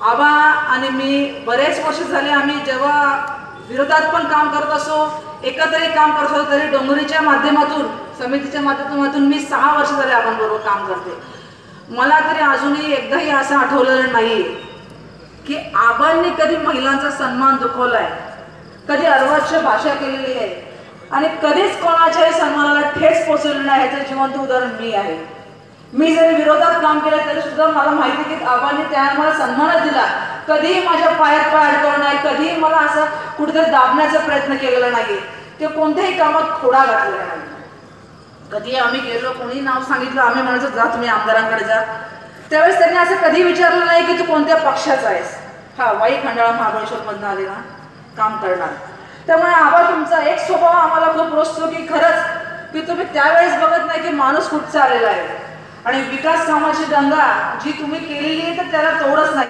आबा आणि मी बरेच वर्ष झाले आम्ही जेव्हा विरोधात पण काम करत असो, एकत्रही काम करत असो, तरी डोंगरीच्या माध्यमातून, समितीच्या माध्यमातून मी 6 वर्ष झाले आबांबरोबर काम करते. मला तरी अजूनही एकदाही असं आठवलेलं नाही की आबांनी कधी महिलांचा सन्मान दुखवलाय, कधी अर्वाच्य भाषा केलेली आहे आणि कधीच कोणाच्याही सन्मानाला ठेच पोचवलेली नाही. ह्याचं जिवंत उदाहरण मी आहे. मी जरी विरोधात काम केलं तरी सुद्धा मला माहिती की आबांनी त्या मला सन्मानच दिला. कधीही माझ्या पायात पाय अडकवलं नाही, कधीही मला असं कुठेतरी दाबण्याचा प्रयत्न केलेला नाही, ते कोणत्याही कामात खोडा घातलेला नाही. कधी आम्ही गेलो, कोणी नाव सांगितलं, आम्ही म्हणायचो जा तुम्ही आमदारांकडे जा. त्यावेळेस त्यांनी असं कधी विचारलं नाही की तू कोणत्या पक्षाचा आहेस. हा, वाई खंडाळा महाबळेश्वरमधून आले ना काम करणार. त्यामुळे आबा तुमचा एक स्वभाव आम्हाला खूप रोचतो की खरंच की तुम्ही त्यावेळेस बघत नाही की माणूस कुठचा आलेला आहे आणि विकास कामाची गंगा जी तुम्ही केलेली आहे तर त्याला तोडच नाही.